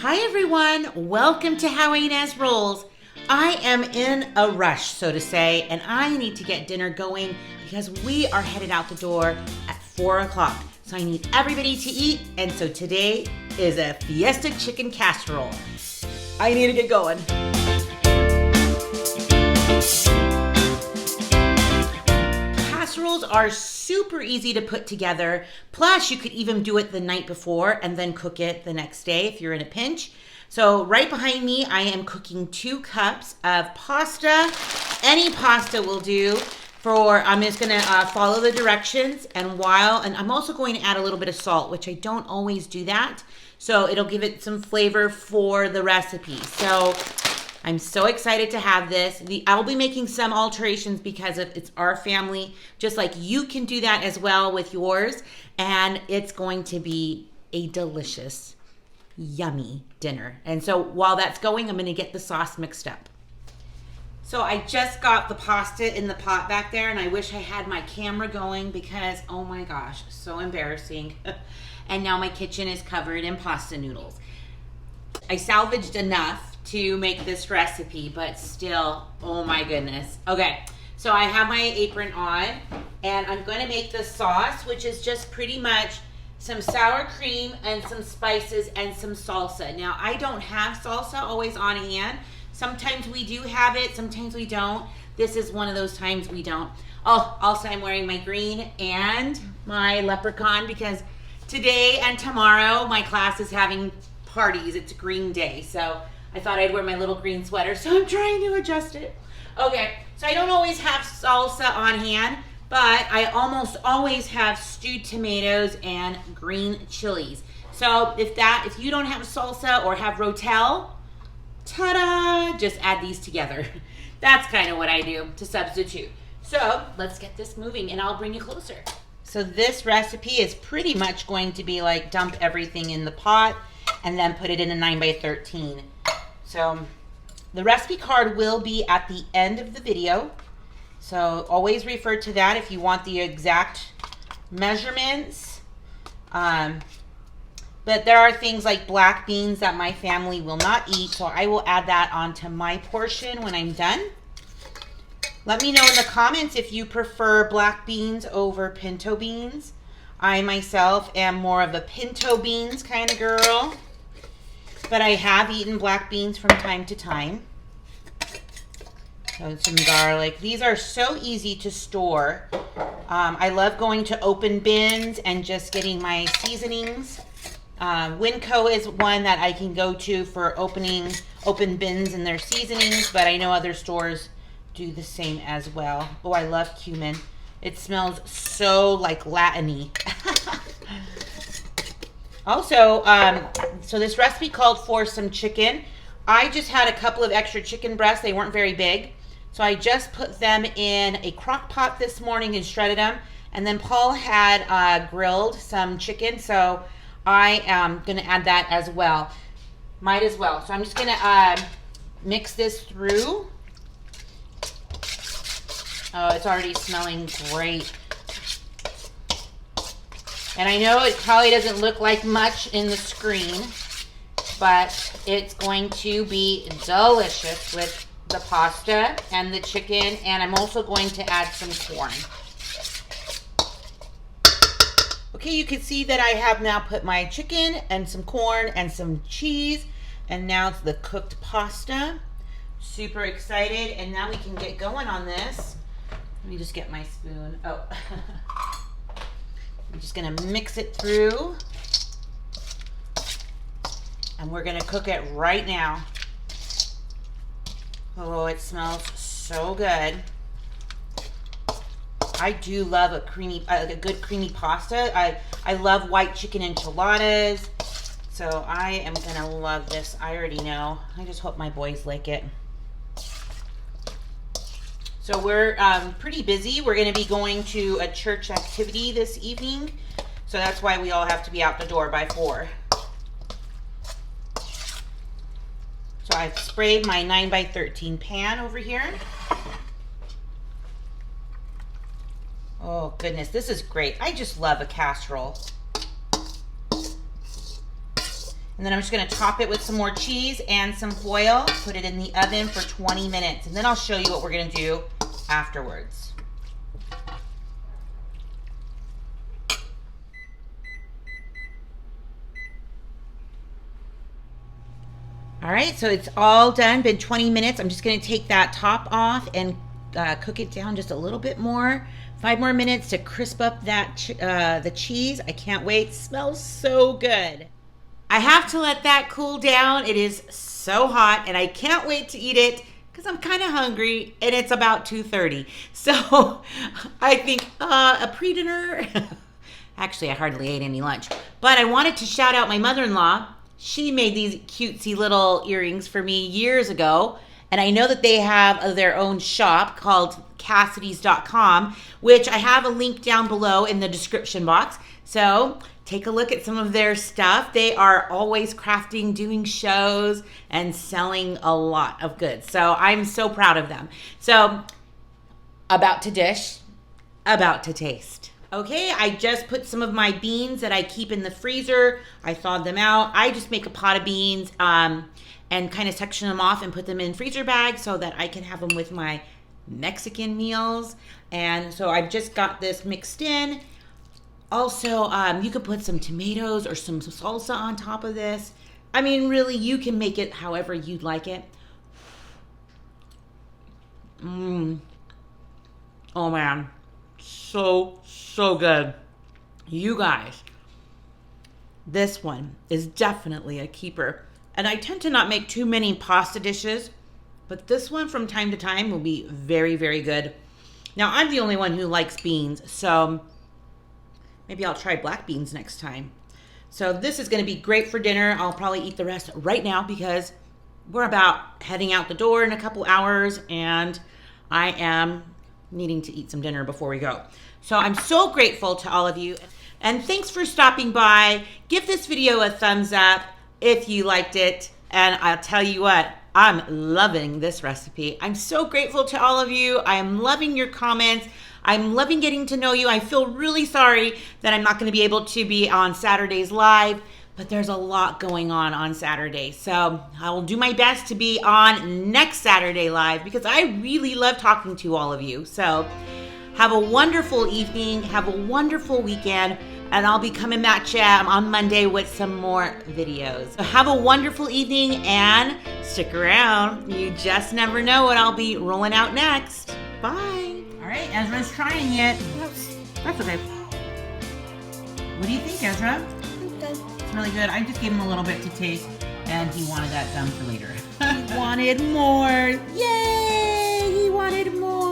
Hi everyone, welcome to How Ines Rolls. I am in a rush, so to say, and I need to get dinner going because we are headed out the door at 4 o'clock. So I need everybody to eat, and so today is a Fiesta chicken casserole. I need to get going. Casseroles are super easy to put together. Plus, you could even do it the night before and then cook it the next day if you're in a pinch. So right behind me, I am cooking 2 cups of pasta. Any pasta will do. I'm just gonna follow the directions, and I'm also going to add a little bit of salt, which I don't always do that. So it'll give it some flavor for the recipe. So I'm so excited to have this. I'll be making some alterations because it's our family, just like you can do that as well with yours. And it's going to be a delicious, yummy dinner. And so while that's going, I'm gonna get the sauce mixed up. So I just got the pasta in the pot back there, and I wish I had my camera going because, oh my gosh, so embarrassing. And now my kitchen is covered in pasta noodles. I salvaged enough to make this recipe, but still, oh my goodness. Okay, so I have my apron on, and I'm gonna make the sauce, which is just pretty much some sour cream and some spices and some salsa. Now, I don't have salsa always on hand. Sometimes we do have it, sometimes we don't. This is one of those times we don't. Oh, also I'm wearing my green and my leprechaun because today and tomorrow my class is having parties. It's green day, so I thought I'd wear my little green sweater, so I'm trying to adjust it. Okay, so I don't always have salsa on hand, but I almost always have stewed tomatoes and green chilies. So if you don't have salsa or have Rotel, ta-da, just add these together. That's kind of what I do to substitute. So let's get this moving and I'll bring you closer. So this recipe is pretty much going to be like dump everything in the pot and then put it in a 9x13. So the recipe card will be at the end of the video. So always refer to that if you want the exact measurements. But there are things like black beans that my family will not eat, so I will add that onto my portion when I'm done. Let me know in the comments if you prefer black beans over pinto beans. I myself am more of a pinto beans kind of girl, but I have eaten black beans from time to time. So some garlic. These are so easy to store. I love going to open bins and just getting my seasonings. Winco is one that I can go to for open bins and their seasonings, but I know other stores do the same as well. Oh, I love cumin. It smells so like Latin-y. Also, so this recipe called for some chicken. I just had a couple of extra chicken breasts. They weren't very big. So I just put them in a crock pot this morning and shredded them. And then Paul had grilled some chicken, so I am going to add that as well. Might as well. So I'm just going to mix this through. Oh, it's already smelling great. And I know it probably doesn't look like much in the screen, but it's going to be delicious with the pasta and the chicken, and I'm also going to add some corn. Okay, you can see that I have now put my chicken and some corn and some cheese, and now it's the cooked pasta. Super excited, and now we can get going on this. Let me just get my spoon. Oh, I'm just gonna mix it through, and we're gonna cook it right now. Oh, it smells so good. I do love a good creamy pasta. I love white chicken enchiladas, so I am gonna love this. I already know. I just hope my boys like it. So we're pretty busy. We're gonna be going to a church activity this evening, so that's why we all have to be out the door by 4. So I've sprayed my 9x13 pan over here. Oh goodness, this is great. I just love a casserole. And then I'm just gonna top it with some more cheese and some foil, put it in the oven for 20 minutes. And then I'll show you what we're gonna do afterwards. All right, so it's all done, been 20 minutes. I'm just gonna take that top off and cook it down just a little bit more. 5 more minutes to crisp up that the cheese. I can't wait, smells so good. I have to let that cool down. It is so hot and I can't wait to eat it because I'm kind of hungry and it's about 2:30. So I think a pre-dinner. Actually, I hardly ate any lunch, but I wanted to shout out my mother-in-law. She made these cutesy little earrings for me years ago. And I know that they have their own shop called casseroles.com, which I have a link down below in the description box. So take a look at some of their stuff. They are always crafting, doing shows, and selling a lot of goods. So I'm so proud of them. So about to dish, about to taste. Okay, I just put some of my beans that I keep in the freezer. I thawed them out. I just make a pot of beans and kind of section them off and put them in freezer bags so that I can have them with my Mexican meals. And so I've just got this mixed in. Also, you could put some tomatoes or some salsa on top of this. I mean, really, you can make it however you'd like it. Oh man, so good. You guys, this one is definitely a keeper. And I tend to not make too many pasta dishes, but this one from time to time will be very, very good. Now, I'm the only one who likes beans, so maybe I'll try black beans next time. So this is gonna be great for dinner. I'll probably eat the rest right now because we're about heading out the door in a couple hours and I am needing to eat some dinner before we go. So I'm so grateful to all of you. And thanks for stopping by. Give this video a thumbs up if you liked it. And I'll tell you what, I'm loving this recipe. I'm so grateful to all of you. I am loving your comments. I'm loving getting to know you. I feel really sorry that I'm not going to be able to be on Saturday's live, but there's a lot going on Saturday. So I will do my best to be on next Saturday live because I really love talking to all of you. So have a wonderful evening. Have a wonderful weekend. And I'll be coming back to you on Monday with some more videos. So have a wonderful evening and stick around. You just never know what I'll be rolling out next. Bye. All right, Ezra's trying it. That's okay. What do you think, Ezra? Good. It's really good. I just gave him a little bit to taste, and he wanted that done for later. He wanted more. Yay! He wanted more.